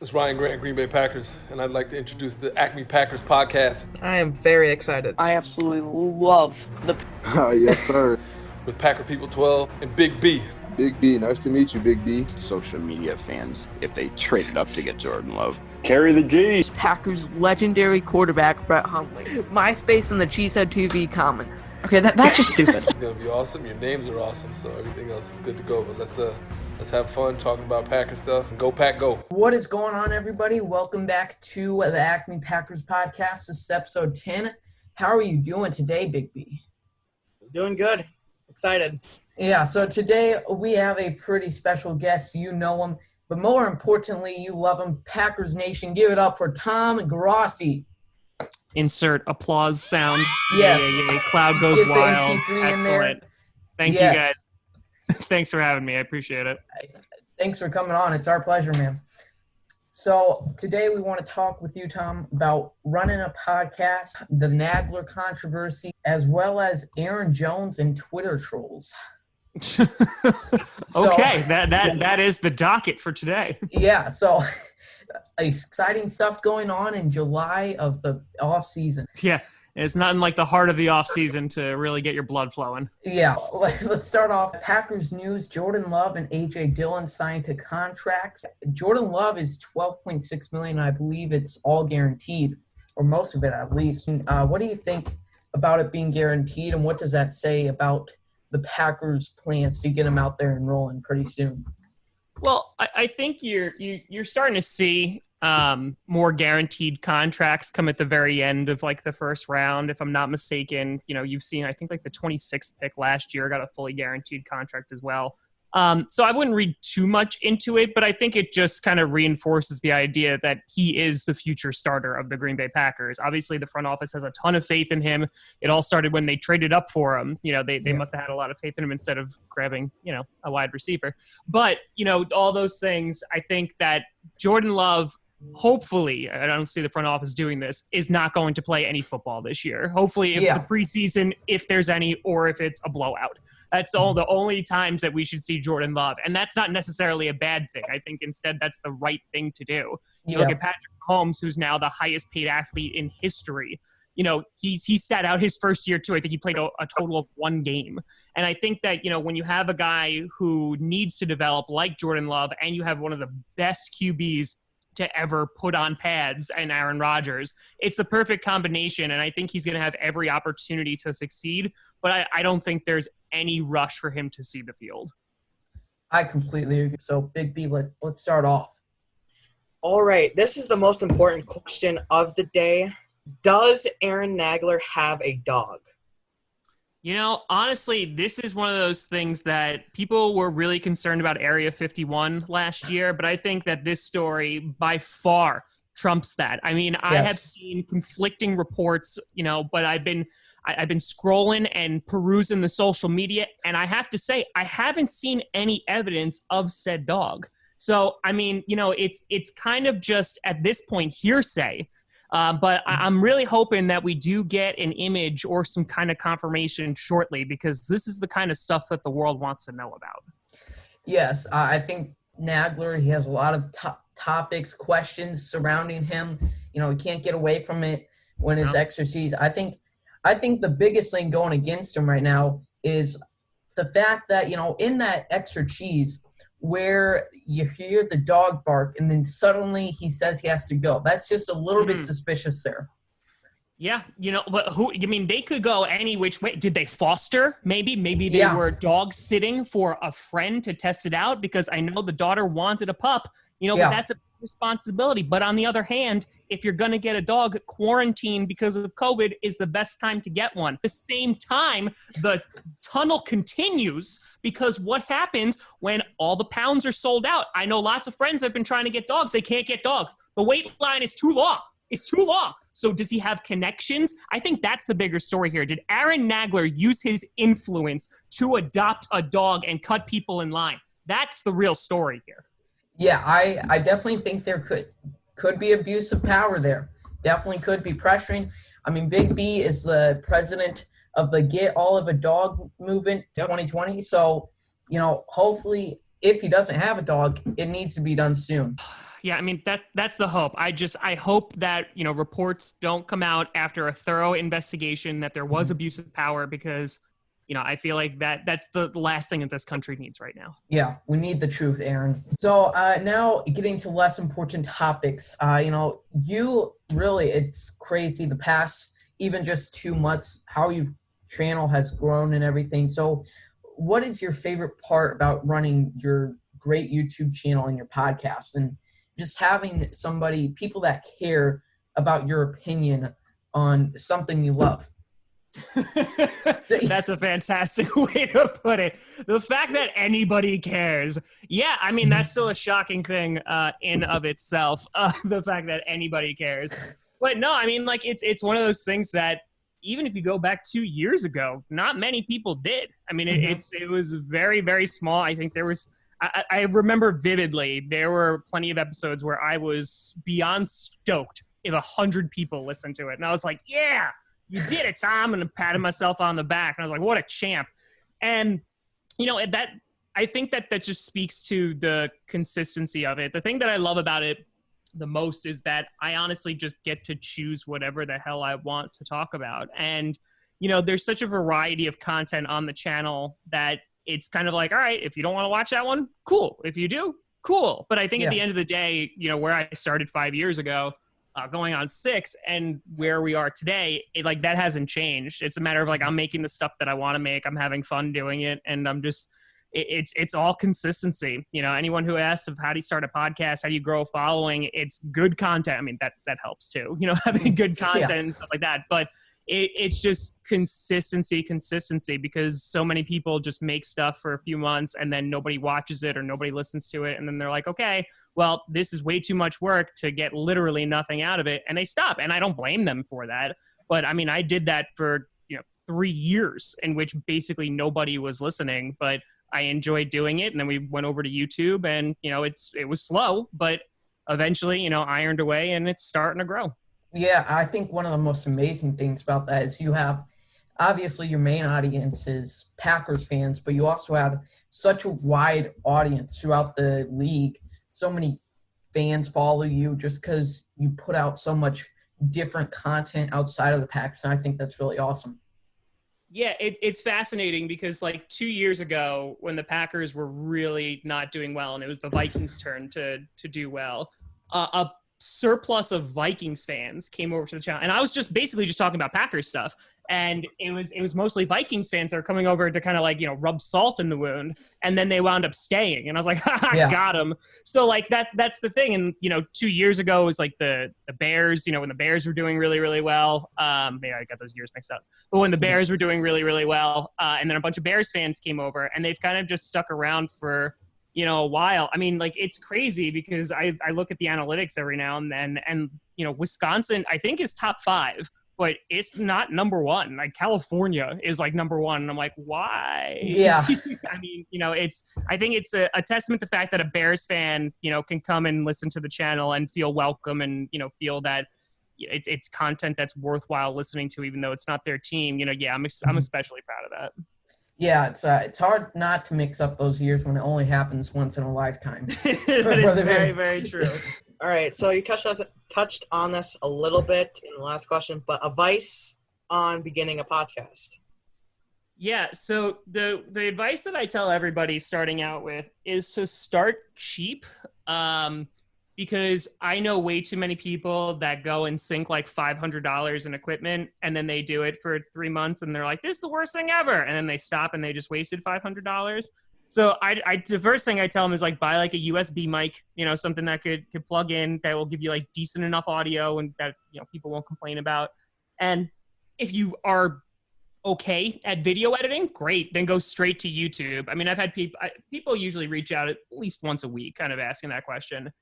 It's Ryan Grant, Green Bay Packers, and I'd like to introduce the Acme Packers podcast I am very excited. I absolutely love the Yes, sir. with Packer People 12 and Big B. Big B, nice to meet you, Big B. Social media fans if they traded up to get Jordan Love. Carry the G's. Packers' legendary quarterback, Brett Hundley. MySpace and the Cheesehead TV comment. Okay, that's just stupid. It's gonna be awesome. Your names are awesome, so everything else is good to go. But let's have fun talking about Packer stuff. Go Pack, go! What is going on, everybody? Welcome back to the Acme Packers podcast. This is episode 10. How are you doing today, Big B? Doing good. Excited. Yeah, so today we have a pretty special guest. You know him, but more importantly, you love him. Packers Nation, give it up for Tom Grossi. Insert applause sound. Yes. Yay. Cloud goes Get the wild. MP3 in there. Excellent. Thank Yes. you, guys. Thanks for having me. I appreciate it. Thanks for coming on. It's our pleasure, man. So today we want to talk with you, Tom, about running a podcast, the Nagler controversy, as well as Aaron Jones and Twitter trolls. So, Okay, that is the docket for today. Yeah, so exciting stuff going on in July of the off season. Yeah, it's nothing like the heart of the offseason to really get your blood flowing. Yeah, let's start off. Packers news, Jordan Love and A.J. Dillon signed to contracts. Jordan Love is $12.6 million. I believe it's all guaranteed, or most of it at least. What do you think about it being guaranteed, and what does that say about the Packers' plans to get him out there and rolling pretty soon? Well, I think you're starting to see more guaranteed contracts come at the very end of like the first round. If I'm not mistaken, you've seen, I think like the 26th pick last year got a fully guaranteed contract as well. So I wouldn't read too much into it, but I think it just kind of reinforces the idea that he is the future starter of the Green Bay Packers. Obviously, the front office has a ton of faith in him. It all started when they traded up for him. They must have had a lot of faith in him instead of grabbing, a wide receiver. But, all those things, I think that Jordan Love, hopefully, I don't see the front office doing this, is not going to play any football this year. Hopefully, if the preseason, if there's any, or if it's a blowout. That's all the only times that we should see Jordan Love. And that's not necessarily a bad thing. I think instead that's the right thing to do. You look at Patrick Mahomes, who's now the highest paid athlete in history. He sat out his first year too. I think he played a total of one game. And I think that, when you have a guy who needs to develop like Jordan Love, and you have one of the best QBs to ever put on pads and Aaron Rodgers, it's the perfect combination. And I think he's going to have every opportunity to succeed, but I don't think there's any rush for him to see the field. I completely agree. So, Big B, let's start off. All right. This is the most important question of the day. Does Aaron Nagler have a dog? Honestly, this is one of those things that people were really concerned about Area 51 last year, but I think that this story by far trumps that. I mean, I have seen conflicting reports, but I've been scrolling and perusing the social media, and I have to say, I haven't seen any evidence of said dog. So, I mean, it's kind of just at this point hearsay. But I'm really hoping that we do get an image or some kind of confirmation shortly, because this is the kind of stuff that the world wants to know about. Yes, I think Nagler, he has a lot of topics, questions surrounding him. He can't get away from it when his exercise. I think the biggest thing going against him right now is the fact that, in that extra cheese, where you hear the dog bark and then suddenly he says he has to go. That's just a little bit suspicious there. Yeah, but they could go any which way. Did they foster? Maybe they were dog sitting for a friend to test it out, because I know the daughter wanted a pup, but that's a responsibility. But on the other hand, if you're going to get a dog, quarantine because of COVID is the best time to get one. At the same time, the tunnel continues, because what happens when all the pounds are sold out? I know lots of friends have been trying to get dogs. They can't get dogs. The wait line is too long. It's too long. So does he have connections? I think that's the bigger story here. Did Aaron Nagler use his influence to adopt a dog and cut people in line? That's the real story here. Yeah, I definitely think there could be abuse of power there. Definitely could be pressuring. I mean, Big B is the president of the Get All of a Dog movement 2020. So, hopefully if he doesn't have a dog, it needs to be done soon. Yeah, I mean that's the hope. I hope that, reports don't come out after a thorough investigation that there was abuse of power, because I feel like that's the last thing that this country needs right now. Yeah, we need the truth, Aaron. So now getting to less important topics. You really, it's crazy the past even just 2 months how your channel has grown and everything. So what is your favorite part about running your great YouTube channel and your podcast, and just having people that care about your opinion on something you love? That's a fantastic way to put it. The fact that anybody cares. Yeah, I mean, that's still a shocking thing in of itself, the fact that anybody cares. But no, I mean, like, it's one of those things that even if you go back 2 years ago, not many people did. I mean, it was very, very small. I think there was, I remember vividly, there were plenty of episodes where I was beyond stoked if 100 people listened to it. And I was like, yeah, you did it, Tom, and I patted myself on the back. And I was like, what a champ. And, that I think that just speaks to the consistency of it. The thing that I love about it the most is that I honestly just get to choose whatever the hell I want to talk about. And, there's such a variety of content on the channel that it's kind of like, all right, if you don't want to watch that one, cool. If you do, cool. But I think at the end of the day, where I started 5 years ago, going on 6, and where we are today, that hasn't changed. It's a matter of I'm making the stuff that I want to make. I'm having fun doing it. And I'm just, it's all consistency. Anyone who asks of how do you start a podcast, how do you grow a following, it's good content. I mean, that helps too, having good content and stuff like that. But it's just consistency, because so many people just make stuff for a few months and then nobody watches it or nobody listens to it. And then they're like, okay, well, this is way too much work to get literally nothing out of it. And they stop. And I don't blame them for that. But I mean, I did that for, 3 years in which basically nobody was listening, but I enjoyed doing it. And then we went over to YouTube, and, it was slow, but eventually, ironed away, and it's starting to grow. Yeah, I think one of the most amazing things about that is you have, obviously your main audience is Packers fans, but you also have such a wide audience throughout the league. So many fans follow you just because you put out so much different content outside of the Packers, and I think that's really awesome. Yeah, it's fascinating because 2 years ago when the Packers were really not doing well and it was the Vikings' turn to do well, a surplus of Vikings fans came over to the channel, and I was just basically just talking about Packers stuff, and it was mostly Vikings fans that were coming over to kind of rub salt in the wound, and then they wound up staying, and I was like, haha, got them. So that's the thing. And 2 years ago was the Bears, when the Bears were doing really, really well. Maybe I got those years mixed up, but when the Bears were doing really, really well, and then a bunch of Bears fans came over, and they've kind of just stuck around for a while. I mean, it's crazy because I look at the analytics every now and then, and Wisconsin I think is top 5, but it's not number 1. California is number 1, and I'm like, why? Yeah. I mean, I think it's a testament to the fact that a Bears fan can come and listen to the channel and feel welcome, and feel that it's content that's worthwhile listening to, even though it's not their team. I'm especially proud of that. Yeah, it's hard not to mix up those years when it only happens once in a lifetime. That is very, very true. All right, so you touched on this a little bit in the last question, but advice on beginning a podcast. Yeah, so the advice that I tell everybody starting out with is to start cheap. Because I know way too many people that go and sink $500 in equipment, and then they do it for 3 months and they're like, this is the worst thing ever. And then they stop and they just wasted $500. So the first thing I tell them is buy a USB mic, something that could plug in that will give you decent enough audio and that, people won't complain about. And if you are okay at video editing, great, then go straight to YouTube. I mean, I've had people usually reach out at least once a week kind of asking that question.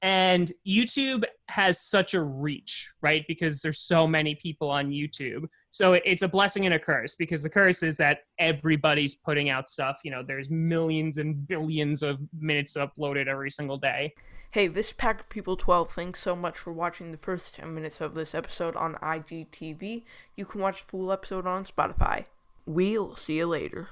And YouTube has such a reach, right? Because there's so many people on YouTube. So it's a blessing and a curse, because the curse is that everybody's putting out stuff. There's millions and billions of minutes uploaded every single day. Hey, this Packer People 12, thanks so much for watching the first 10 minutes of this episode on IGTV. You can watch the full episode on Spotify. We'll see you later.